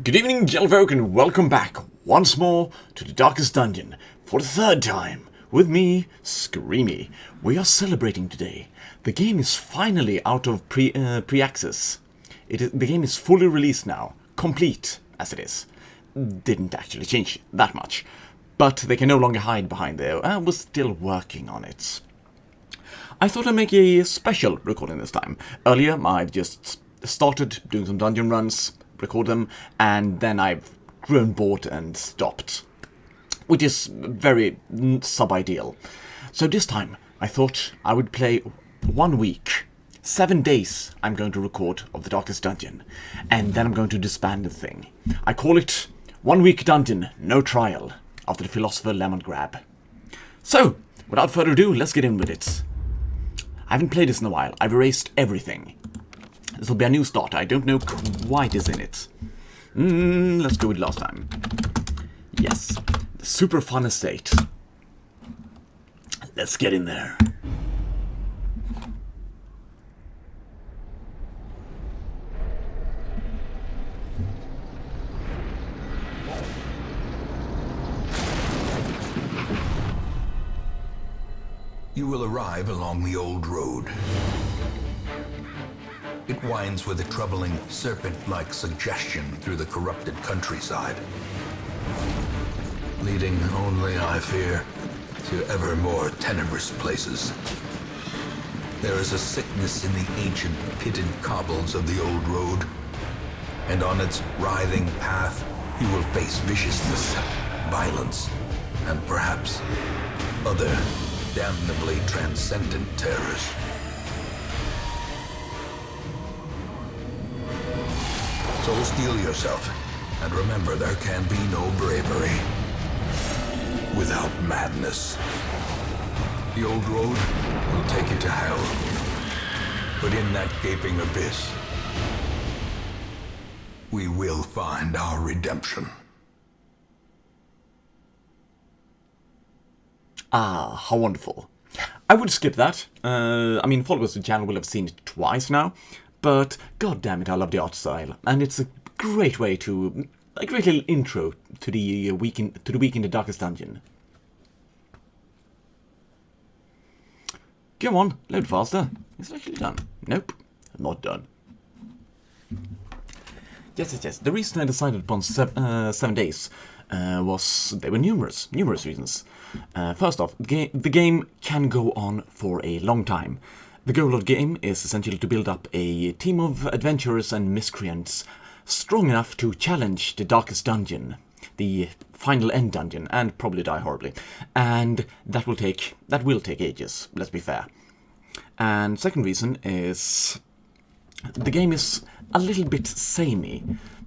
Good evening, Jellyfolk, and welcome back once more to the Darkest Dungeon for the third time with me, Screamy. We are celebrating today. The game is finally out of pre-access. The game is fully released now, complete as it is. Didn't actually change that much, but they can no longer hide behind there. We're still working on it. I thought I'd make a special recording this time. Earlier, I just started doing some dungeon runs, record them, and then I've grown bored and stopped, which is very sub-ideal. So this time I thought I would play 1 week, 7 days I'm going to record of the Darkest Dungeon, and then I'm going to disband the thing. I call it 1 week dungeon, no trial, after the philosopher Lemon Grab. So, without further ado, let's get in with it. I haven't played this in a while, I've erased everything. This will be a new start. I don't know quite is in it. Let's go with last time. Yes, the super fun estate. Let's get in there. You will arrive along the old road. It winds with a troubling, serpent-like suggestion through the corrupted countryside, leading only, I fear, to ever more tenebrous places. There is a sickness in the ancient pitted cobbles of the old road, and on its writhing path you will face viciousness, violence, and perhaps other damnably transcendent terrors. So steel yourself, and remember there can be no bravery without madness. The old road will take you to hell, but in that gaping abyss, we will find our redemption. Ah, how wonderful. I would skip that. Followers of the channel will have seen it twice now. But god damn it, I love the art style, and it's a great way to a great little intro to the week in the Darkest Dungeon. Come on, load faster. Is it actually done? Nope, not done. Yes. The reason I decided upon 7 days was there were numerous reasons. First off, the game can go on for a long time. The goal of the game is essentially to build up a team of adventurers and miscreants strong enough to challenge the Darkest Dungeon, the final end dungeon, and probably die horribly. And that will take ages, let's be fair. And second reason is the game is a little bit samey.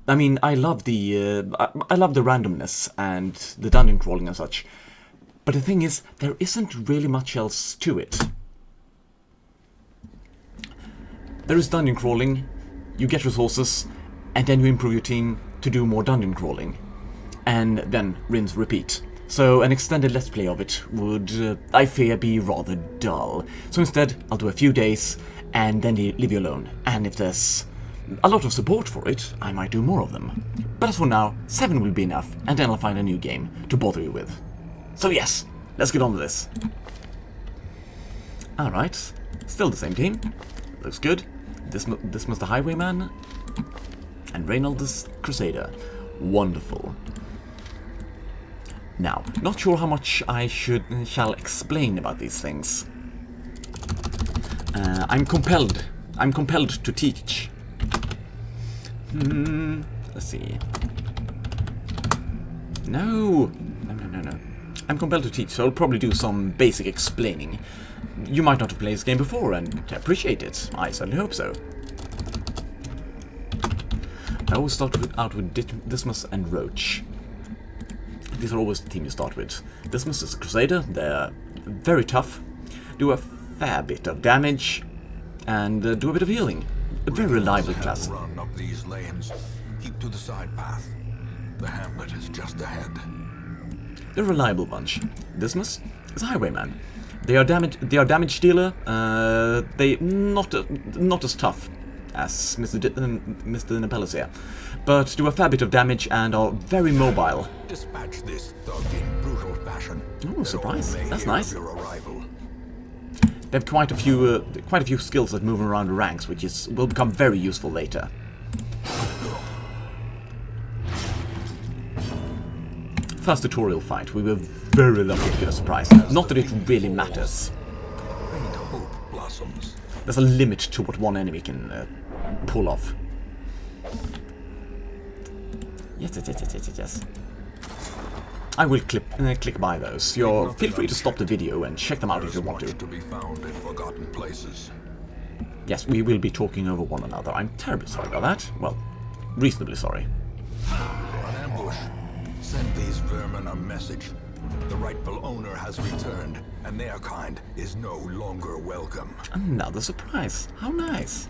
I mean, I love the randomness and the dungeon crawling and such, but the thing is, there isn't really much else to it. There is dungeon crawling, you get resources, and then you improve your team to do more dungeon crawling. And then rinse, repeat. So an extended let's play of it would, I fear, be rather dull. So instead, I'll do a few days, and then leave you alone. And if there's a lot of support for it, I might do more of them. But as for now, 7 will be enough, and then I'll find a new game to bother you with. So yes, let's get on with this. Alright, still the same team. Looks good. Dismas the Highwayman, and Reynald the Crusader. Wonderful. Now, not sure how much I shall explain about these things. I'm compelled to teach. Let's see. No. I'm compelled to teach, so I'll probably do some basic explaining. You might not have played this game before and appreciate it. I certainly hope so. I always start out with Dismas and Roach. These are always the team you start with. Dismas is a Crusader. They're very tough, do a fair bit of damage, and do a bit of healing. A very reliable class. Run up these lanes. Keep to the side path. The hamlet is just ahead. They're a reliable bunch. Dismas is a Highwayman. They are damage dealer. They not as tough as Mr. Nepellus here, but do a fair bit of damage and are very mobile. Dispatch this thug in brutal fashion. Oh, surprise! That's Hear nice. of your arrival. They have quite a few skills that move around the ranks, which will become very useful later. First tutorial fight, we were very lucky to get a surprise. Not that it really matters. Great hope blossoms. There's a limit to what one enemy can pull off. Yes. I will click by those. Feel free to stop the video and check them out if you want to. To be found in forgotten places. Yes, we will be talking over one another. I'm terribly sorry about that. Well, reasonably sorry. An ambush. Send these vermin a message. The rightful owner has returned, and their kind is no longer welcome. Another surprise. How nice.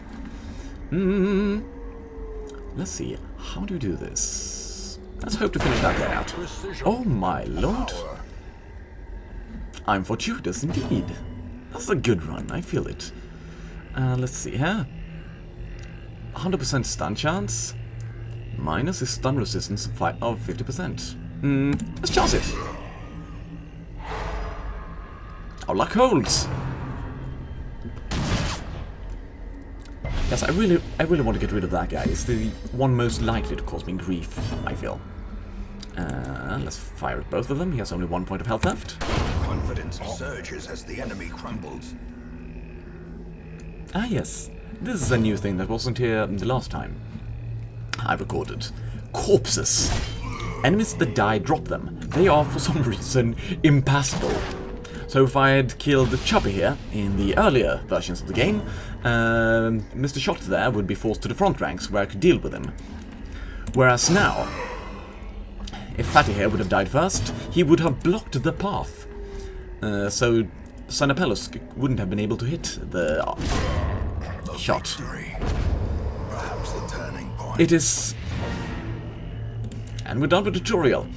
Let's see. How do you do this? Let's hope to finish that guy out. Precision. Oh my lord. Power. I'm fortuitous indeed. That's a good run. I feel it. Let's see here. 100% stun chance. Minus his stun resistance of 50%. Let's chance it. Our luck holds. Yes, I really want to get rid of that guy. It's the one most likely to cause me grief, I feel. Let's fire at both of them. He has only 1 point of health left. Confidence surges as the enemy crumbles. Ah yes, this is a new thing that wasn't here the last time I recorded. Corpses. Enemies that die, drop them. They are, for some reason, impassable. So if I had killed Chubby here in the earlier versions of the game, Mr. Shot there would be forced to the front ranks where I could deal with him. Whereas now, if Fatty here would have died first, he would have blocked the path. So Nepellus wouldn't have been able to hit the shot. Victory. Perhaps the turning point. It is... And we're done with the tutorial.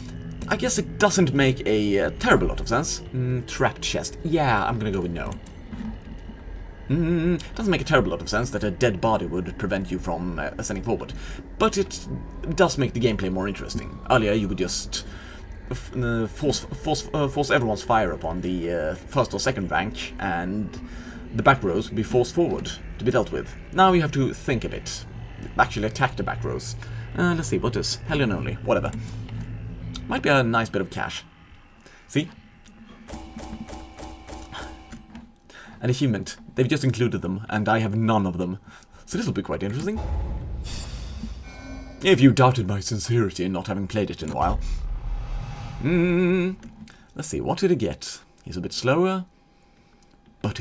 I guess it doesn't make a terrible lot of sense. Trapped chest. Yeah, I'm gonna go with no. Doesn't make a terrible lot of sense that a dead body would prevent you from ascending forward. But it does make the gameplay more interesting. Earlier you would just force everyone's fire upon the first or second rank, and the back rows would be forced forward to be dealt with. Now you have to think a bit. Actually attack the back rows. Let's see, what is? Hellion only, whatever. Might be a nice bit of cash. See? An achievement. They've just included them, and I have none of them. So this will be quite interesting. If you doubted my sincerity in not having played it in a while. Let's see, what did he get? He's a bit slower. But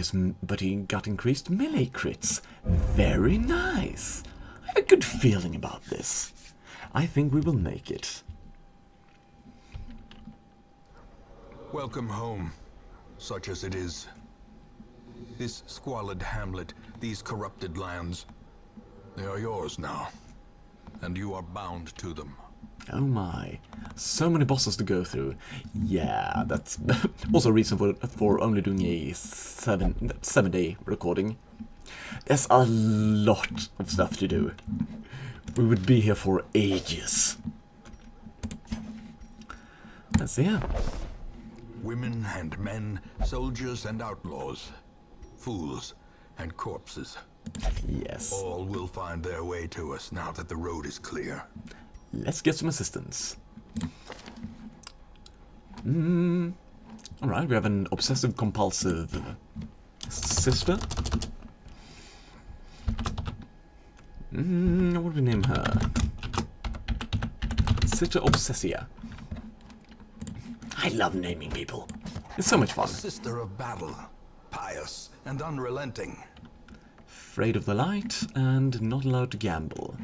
he got increased melee crits. Very nice. I have a good feeling about this. I think we will make it. Welcome home, such as it is. This squalid hamlet, these corrupted lands, they are yours now, and you are bound to them. Oh my, so many bosses to go through. Yeah, that's also a reason for only doing a 7-day recording. There's a lot of stuff to do. We would be here for ages. Let's see here. Women and men, soldiers and outlaws, fools and corpses. Yes. All will find their way to us now that the road is clear. Let's get some assistance. Alright, we have an obsessive-compulsive sister. What would we name her? Sister Obsessia. I love naming people. It's so much fun. Sister of battle, pious and unrelenting. Afraid of the light and not allowed to gamble.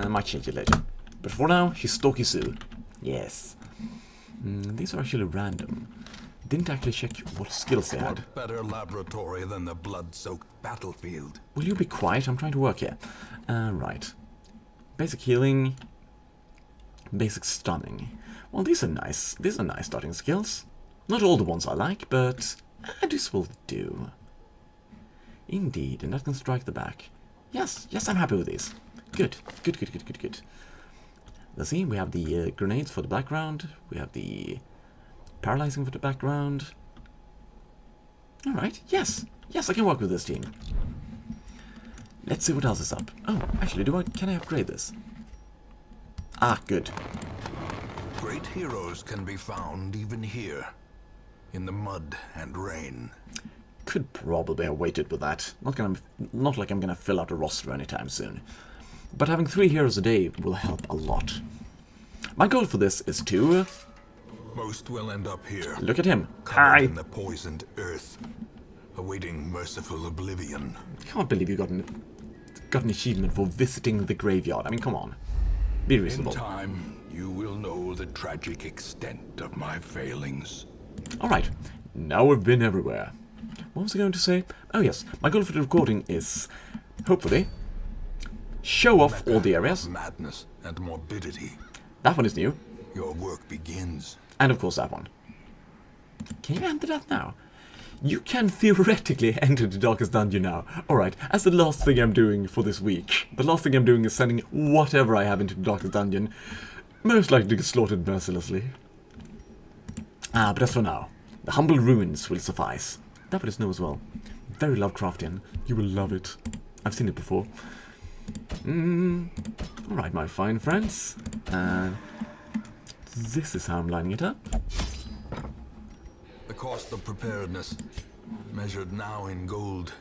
Might change it later. But for now, she's Stalky Sue. Yes. These are actually random. Didn't actually check what skills they had. What better laboratory than the blood-soaked battlefield? Will you be quiet? I'm trying to work here. Right. Basic healing. Basic stunning. Well, these are nice. These are nice starting skills. Not all the ones I like, but this will do. Indeed, and that can strike the back. Yes, yes, I'm happy with these. Good, good, good, good, good, good. Let's see, we have the grenades for the background. We have the paralyzing for the background. Alright, yes, yes, I can work with this team. Let's see what else is up. Oh, actually, can I upgrade this? Ah, good. Great heroes can be found even here, in the mud and rain. Could probably have waited with that. Not like I'm gonna fill out a roster anytime soon. But having 3 heroes a day will help a lot. My goal for this is to... Most will end up here. Look at him. Covered in the poisoned earth, awaiting merciful oblivion. Can't believe you got an achievement for visiting the graveyard. I mean, come on. Be reasonable. In time, you will know the tragic extent of my failings. Alright, now we've been everywhere. What was I going to say? Oh yes, my goal for the recording is, hopefully, show off all the areas. Madness and morbidity. That one is new. Your work begins. And of course that one. Can you enter that now? You can theoretically enter the Darkest Dungeon now. Alright, as the last thing I'm doing for this week, the last thing I'm doing is sending whatever I have into the Darkest Dungeon, most likely to get slaughtered mercilessly. But as for now, the humble ruins will suffice. That one is new as well. Very Lovecraftian. You will love it. I've seen it before. Alright, my fine friends. This is how I'm lining it up. The cost of preparedness, measured now in gold,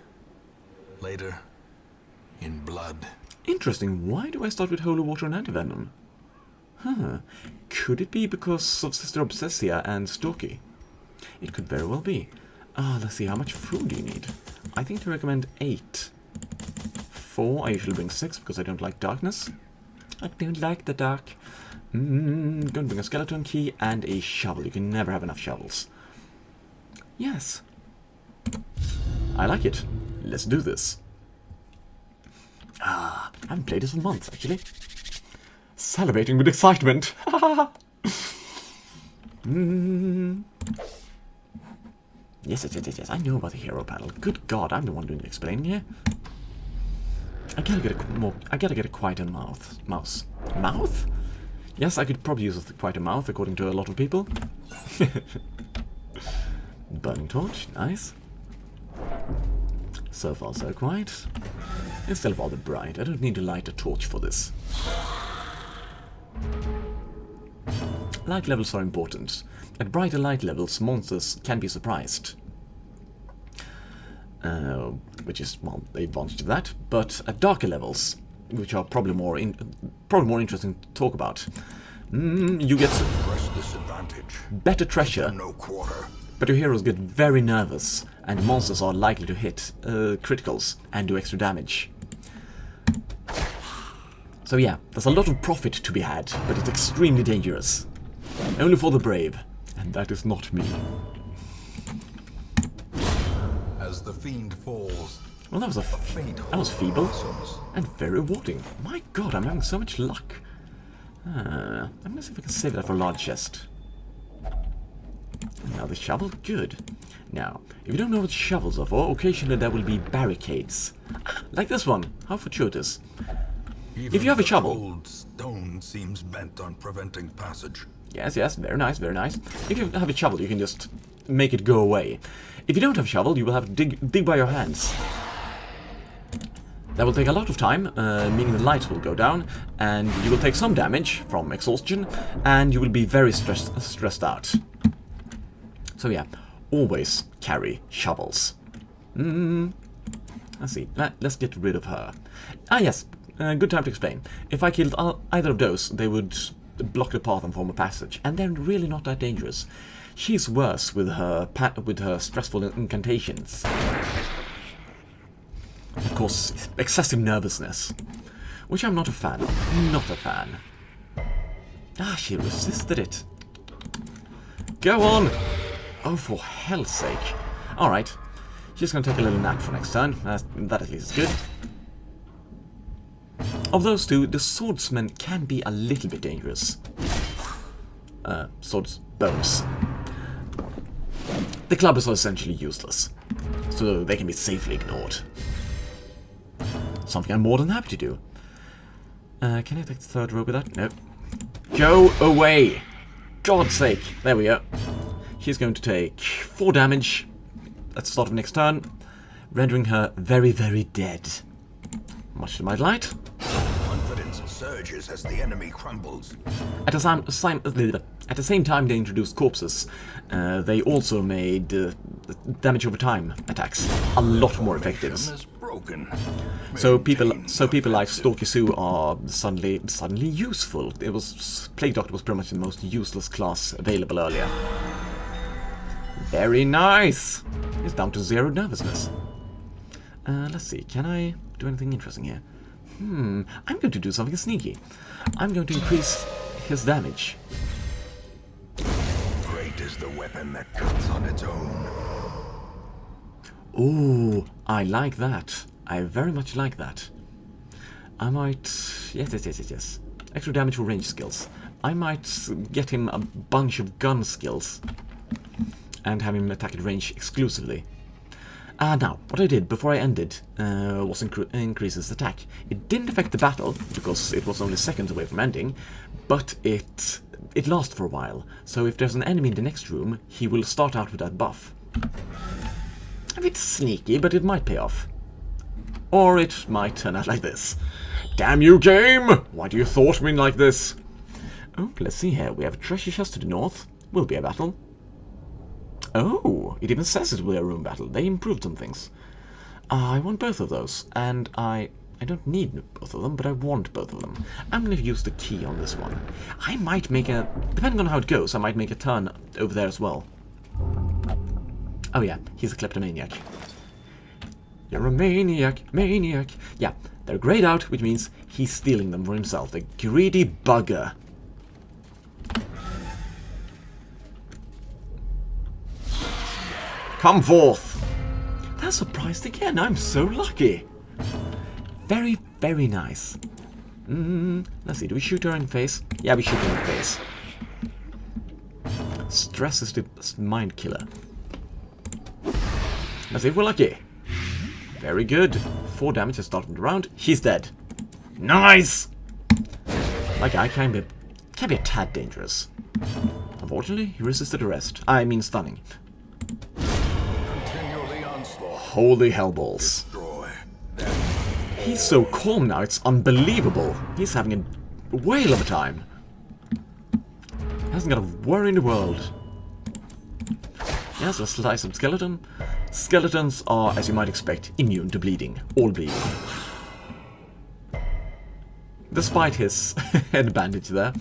later in blood. Interesting. Why do I start with holy water and antivenom? Huh. Could it be because of Sister Obsessia and Stalky? It could very well be. Let's see, how much food do you need? I think to recommend 8. 4, I usually bring 6 because I don't like darkness. I don't like the dark. Gonna bring a skeleton key and a shovel. You can never have enough shovels. Yes. I like it. Let's do this. I haven't played this for months, actually. Salivating with excitement. Yes, yes. I know about the hero panel. Good God, I'm the one doing the explaining here. I gotta get a quieter mouse. Mouth? Yes, I could probably use a quieter mouth, according to a lot of people. Burning torch, nice. So far, so quiet. It's still rather bright. I don't need to light a torch for this. Light levels are important. At brighter light levels, monsters can be surprised. Which is, well, the advantage of that. But at darker levels, which are probably more interesting to talk about, you get better treasure, No quarter. but your heroes get very nervous, and monsters are likely to hit criticals and do extra damage. So yeah, there's a lot of profit to be had, but it's extremely dangerous. Only for the brave, and that is not me. As the fiend falls, Well, that was feeble and very rewarding. My God, I'm having so much luck. I'm gonna see if I can save that for a large chest. Now the shovel, good. Now, if you don't know what shovels are for, occasionally there will be barricades. Like this one. How fortuitous. If you have a shovel. Old stone seems bent on preventing passage. Yes, very nice, very nice. If you have a shovel, you can just make it go away. If you don't have a shovel, you will have to dig by your hands. That will take a lot of time, meaning the lights will go down, and you will take some damage from exhaustion, and you will be very stressed out. So yeah, always carry shovels. Let's see, let's get rid of her. Yes, good time to explain. If I killed either of those, they would block the path and form a passage, and they're really not that dangerous. She's worse with her stressful incantations. Of course, excessive nervousness, which I'm not a fan of. Not a fan. She resisted it. Go on! Oh, for hell's sake. Alright, she's gonna take a little nap for next turn. That at least is good. Of those two, the swordsman can be a little bit dangerous. swords bones. The clubbers are essentially useless, so they can be safely ignored. Something I'm more than happy to do. Can I take the third row with that? No. Go away! God's sake! There we go. She's going to take 4 damage at the start of next turn, rendering her very, very dead. Much to my delight. Confidence surges as the enemy crumbles. At the same time they introduced corpses, they also made damage over time attacks a lot more effective. So people like Stalky Sue are suddenly useful. Plague Doctor was pretty much the most useless class available earlier. Very nice. It's down to 0 nervousness. Let's see. Can I do anything interesting here? I'm going to do something sneaky. I'm going to increase his damage. Great is the weapon that cuts on its own. Ooh, I like that. I very much like that. I might... Yes. Extra damage for range skills. I might get him a bunch of gun skills and have him attack at range exclusively. Now, what I did before I ended was increase his attack. It didn't affect the battle, because it was only seconds away from ending, but it lasts for a while. So if there's an enemy in the next room, he will start out with that buff. A bit sneaky, but it might pay off. Or it might turn out like this. Damn you, game! Why do you thwart me like this? Oh, let's see here. We have a treasure chest to the north. Will be a battle. Oh, it even says it will be a room battle. They improved some things. I want both of those, and I don't need both of them, but I want both of them. I'm going to use the key on this one. I might make a... Depending on how it goes, I might make a turn over there as well. Oh yeah, he's a kleptomaniac. You're a maniac. Yeah, they're grayed out, which means he's stealing them for himself. The greedy bugger. Come forth! They're surprised again. I'm so lucky. Very, very nice. Let's see. Do we shoot her in the face? Yeah, we shoot her in the face. Stress is the mind killer. Let's see if we're lucky. Very good. 4 damage at the start of the round. He's dead. Nice! My guy can be a tad dangerous. Unfortunately, he resisted arrest. I mean stunning. Holy hellballs. He's so calm now, it's unbelievable. He's having a whale of a time. Hasn't got a worry in the world. Yes, let's slice some skeleton. Skeletons are, as you might expect, immune to bleeding. All bleeding. Despite his head bandage there.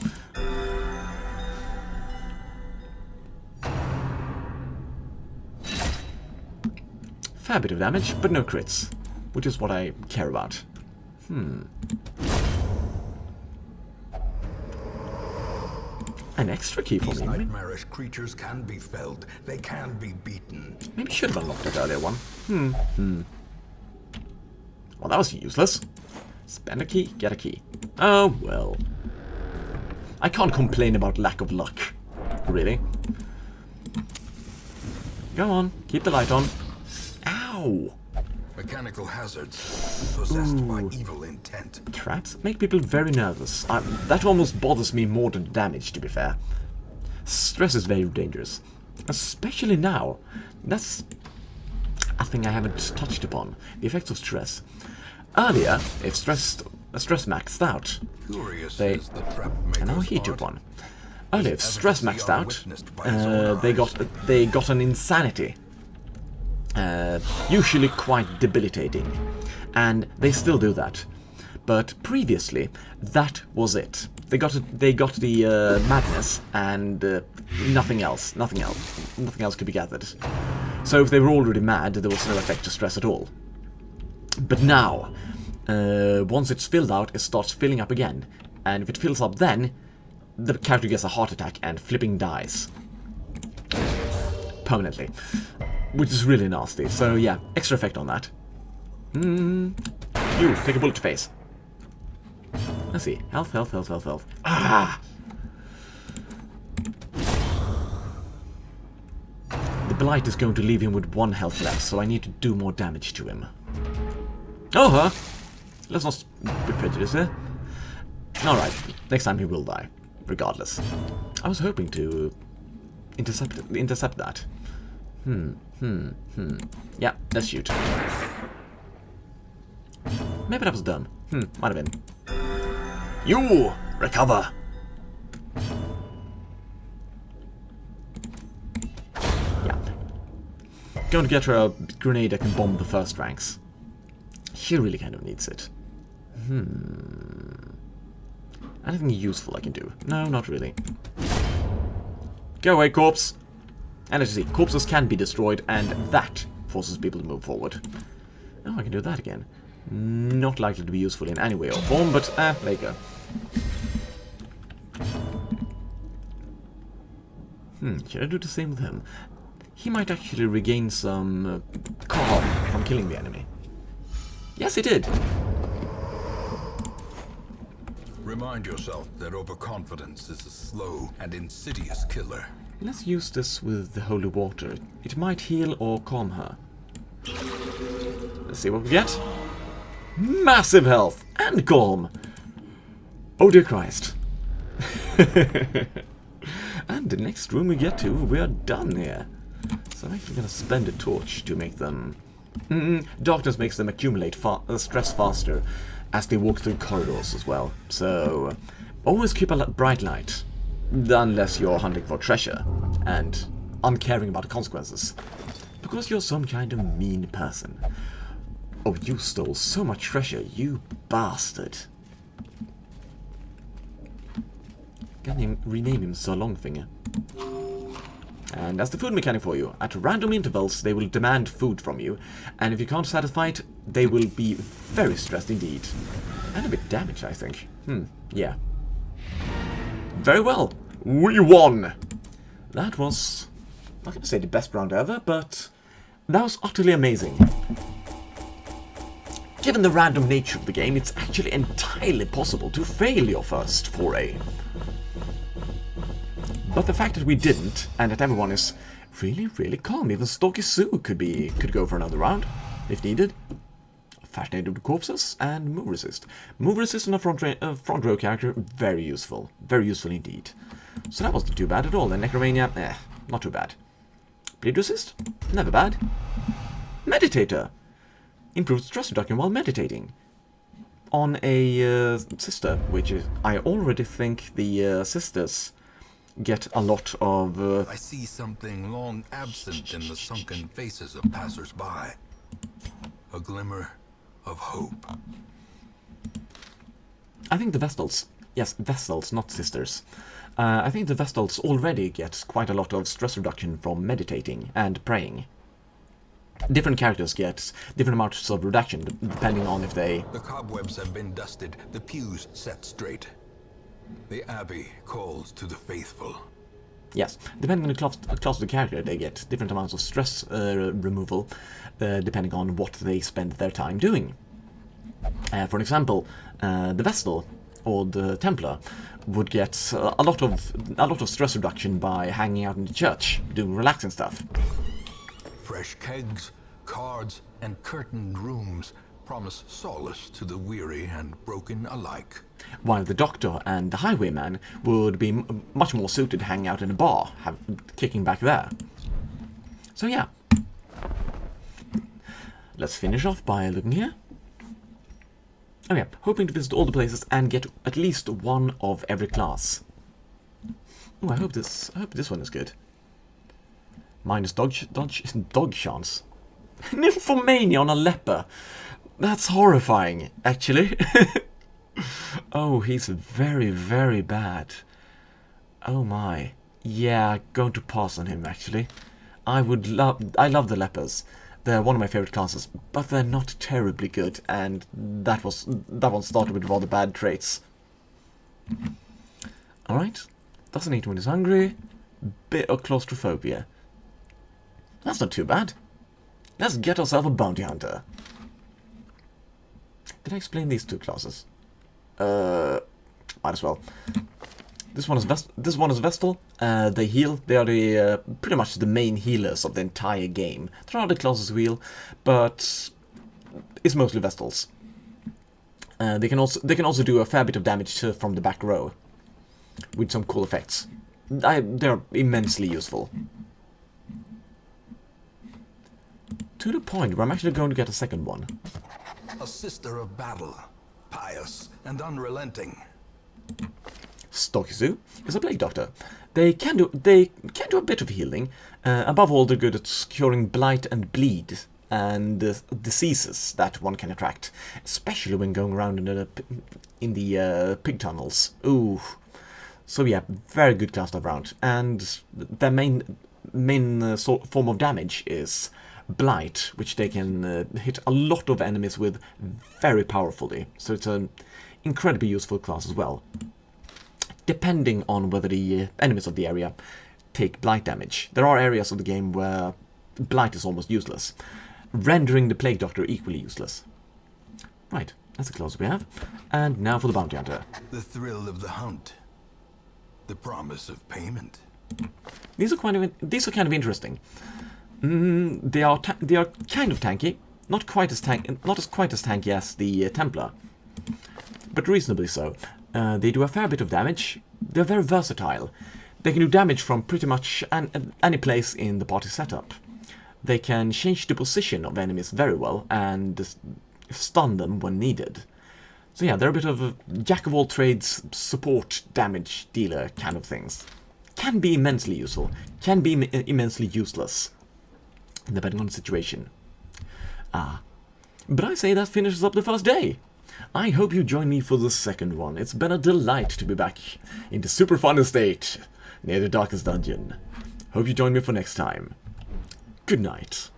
Fair bit of damage, but no crits, which is what I care about. An extra key for These me. nightmarish creatures can be felled. They can be beaten. Maybe I should have unlocked that earlier one. Well, that was useless. Spend a key, get a key. Oh, well. I can't complain about lack of luck. Really. Go on, keep the light on. Ow! Mechanical hazards possessed by evil intent. Traps make people very nervous. That almost bothers me more than damage, to be fair. Stress is very dangerous. Especially now. That's a thing I haven't touched upon. The effects of stress. Earlier, if stress maxed out, and now he took one. Earlier, if stress maxed out, they got an insanity. Usually quite debilitating, and they still do that. But previously, that was it. They got the madness, and nothing else could be gathered. So if they were already mad, there was no effect to stress at all. But now, once it's filled out, it starts filling up again, and if it fills up, then the character gets a heart attack and flipping dies permanently. Which is really nasty. So yeah, extra effect on that. You, take a bullet to face. Let's see. Health. Ah! Blight is going to leave him with 1 health left, so I need to do more damage to him. Oh, huh? Let's not be prejudiced here. Alright, next time he will die, regardless. I was hoping to intercept that. Yeah, let's shoot. Maybe that was dumb. Might have been. You! Recover! Yeah. Going to get her a grenade that can bomb the first ranks. She really kind of needs it. Anything useful I can do? No, not really. Go away, corpse! And as you see, corpses can be destroyed, and that forces people to move forward. Oh, I can do that again. Not likely to be useful in any way or form, but there you go. Should I do the same with him? He might actually regain some calm from killing the enemy. Yes, he did! Remind yourself that overconfidence is a slow and insidious killer. Let's use this with the holy water. It might heal or calm her. Let's see what we get. Massive health and calm. Oh dear Christ. And the next room we get to, we are done here. So I'm actually going to spend a torch to make them... Darkness makes them accumulate stress faster as they walk through corridors as well. So always keep a bright light. Unless you're hunting for treasure and uncaring about the consequences. Because you're some kind of mean person. Oh, you stole so much treasure, you bastard. Can rename him Sir Longfinger. And that's the food mechanic for you. At random intervals, they will demand food from you. And if you can't satisfy it, they will be very stressed indeed. And a bit damaged, I think. Yeah. Very well. We won! That was, I'm not going to say the best round ever, but that was utterly amazing. Given the random nature of the game, it's actually entirely possible to fail your first foray. But the fact that we didn't, and that everyone is really, really calm, even Stalky Sue could go for another round, if needed. Fascinated with corpses, and move resist. Move resist on a front row character, very useful. Very useful indeed. So that wasn't too bad at all. And Necromania, not too bad. Bleed resist, never bad. Meditator. Improved stress reduction while meditating. On a sister, which is, I already think the sisters get a lot of... I see something long absent in the sunken faces of passers-by. A glimmer of hope. I think the Vestals, yes, Vestals, not sisters. I think the Vestals already get quite a lot of stress reduction from meditating and praying. Different characters get different amounts of reduction depending on if they... The cobwebs have been dusted, the pews set straight. The Abbey calls to the faithful. Yes, depending on the class of the character, they get different amounts of stress removal, depending on what they spend their time doing. For example, the Vestal or the Templar would get a lot of stress reduction by hanging out in the church, doing relaxing stuff. Fresh kegs, cards, and curtained rooms promise solace to the weary and broken alike. While the Doctor and the Highwayman would be much more suited to hang out in a bar, kicking back there. So yeah. Let's finish off by looking here. Oh yeah, hoping to visit all the places and get at least one of every class. Oh, I hope this one is good. Minus dog chance. Nymphomania on a leper. That's horrifying, actually. Oh, he's very, very bad. Oh my. Yeah, going to pass on him, actually. I love the lepers. They're one of my favorite classes, but they're not terribly good, and that one started with rather bad traits. Alright. Doesn't eat when he's hungry. Bit of claustrophobia. That's not too bad. Let's get ourselves a bounty hunter. Did I explain these two classes? Might as well. This one is Vestal. They heal. They are the pretty much the main healers of the entire game. There are other classes who heal, but it's mostly Vestals. They can also do a fair bit of damage from the back row, with some cool effects. They're immensely useful. To the point where I'm actually going to get a second one. A sister of battle, pious and unrelenting. Stokizu is a plague doctor. They can do a bit of healing. Above all, they're good at curing blight and bleed and diseases that one can attract, especially when going around in the pig tunnels. Ooh, so yeah, very good class to have around. And their main form of damage is blight, which they can hit a lot of enemies with very powerfully. So it's an incredibly useful class as well, depending on whether the enemies of the area take blight damage. There are areas of the game where blight is almost useless, rendering the plague doctor equally useless. Right, that's the class we have. And now for the bounty hunter. The thrill of the hunt. The promise of payment. These are kind of interesting. They are kind of tanky, not quite as tanky as the Templar, but reasonably so. They do a fair bit of damage. They're very versatile. They can do damage from pretty much any place in the party setup. They can change the position of enemies very well and stun them when needed. So yeah, they're a bit of a jack-of-all-trades support damage dealer kind of things. Can be immensely useful, can be immensely useless, depending on the situation. But I say that finishes up the first day. I hope you join me for the second one. It's been a delight to be back in the super fun estate near the Darkest Dungeon. Hope you join me for next time. Good night.